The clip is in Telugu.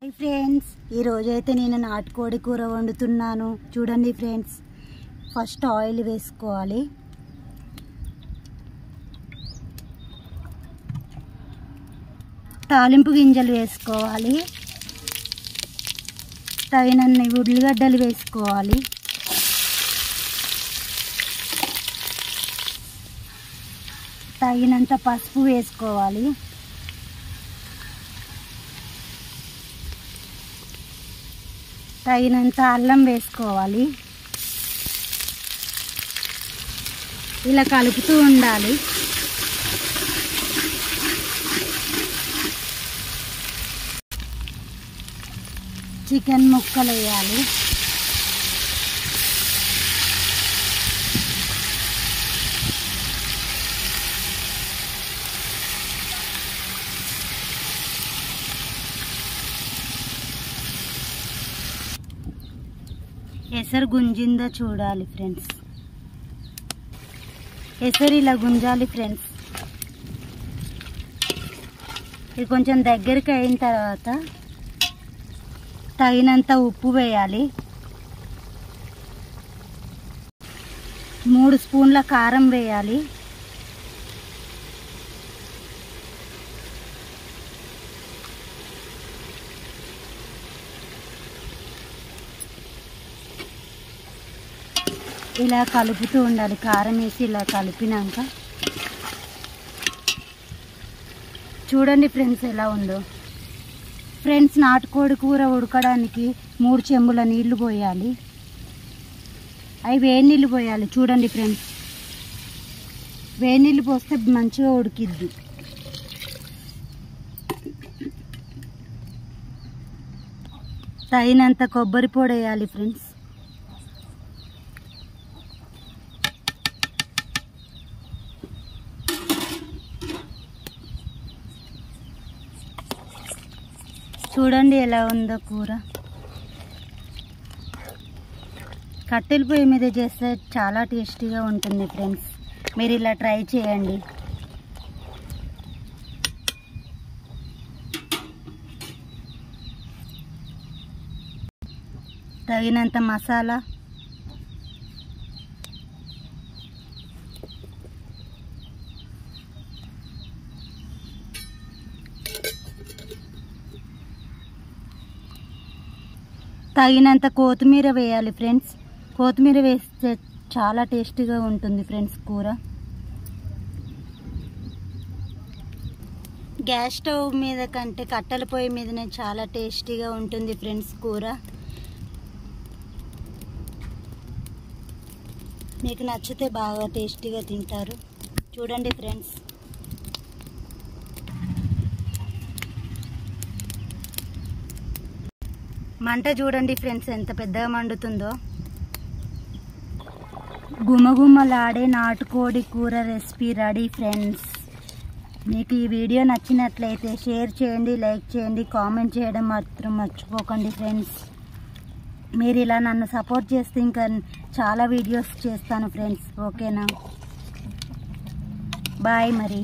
హాయ్ ఫ్రెండ్స్, ఈరోజైతే నేను నాటుకోడి కూర వండుతున్నాను. చూడండి ఫ్రెండ్స్, ఫస్ట్ ఆయిల్ వేసుకోవాలి. తాలింపు గింజలు వేసుకోవాలి. తగినన్ని ఉల్లిగడ్డలు వేసుకోవాలి. తగినంత పసుపు వేసుకోవాలి. తగినంత అల్లం వేసుకోవాలి. ఇలా కలుపుతూ ఉండాలి. చికెన్ ముక్కలు వేయాలి. ఎసరు గుంజిందో చూడాలి ఫ్రెండ్స్. ఎసరు ఇలా గుంజాలి ఫ్రెండ్స్. ఇది కొంచెం దగ్గరికి అయిన తర్వాత తగినంత ఉప్పు వేయాలి. 3 స్పూన్ల కారం వేయాలి. ఇలా కలుపుతూ ఉండాలి. కారం వేసి ఇలా కలిపినాక చూడండి ఫ్రెండ్స్ ఎలా ఉందో. ఫ్రెండ్స్, నాటుకోడి కూర ఉడకడానికి 3 చెంబుల నీళ్లు పోయాలి. అవి వేడి నీళ్ళు పోయాలి. చూడండి ఫ్రెండ్స్, వేడి నీళ్ళు పోస్తే మంచిగా ఉడికిద్ది. తగినంత కొబ్బరి పొడి వేయాలి ఫ్రెండ్స్. చూడండి ఎలా ఉందో కూర. కట్టెల పొయ్యి మీద చేస్తే చాలా టేస్టీగా ఉంటుంది ఫ్రెండ్స్. మీరు ఇలా ట్రై చేయండి. తగినంత మసాలా, తగినంత కొత్తిమీర వేయాలి ఫ్రెండ్స్. కొత్తిమీర వేస్తే చాలా టేస్టీగా ఉంటుంది ఫ్రెండ్స్ కూర. గ్యాస్ స్టవ్ మీద కంటే కట్టెల పొయ్యి మీదనే చాలా టేస్టీగా ఉంటుంది ఫ్రెండ్స్ కూర. మీకు నచ్చితే బాగా టేస్టీగా తింటారు. చూడండి ఫ్రెండ్స్. మంట చూడండి ఫ్రెండ్స్ ఎంత పెద్దగా మండుతుందో. గుమగుమలాడే నాటుకోడి కూర రెసిపీ రెడీ ఫ్రెండ్స్. మీకు ఈ వీడియో నచ్చినట్లయితే షేర్ చేయండి, లైక్ చేయండి, కామెంట్ చేయడం మాత్రం మర్చిపోకండి ఫ్రెండ్స్. మీరు ఇలా నన్ను సపోర్ట్ చేస్తే ఇంకా చాలా వీడియోస్ చేస్తాను ఫ్రెండ్స్. ఓకేనా? బాయ్ మరి.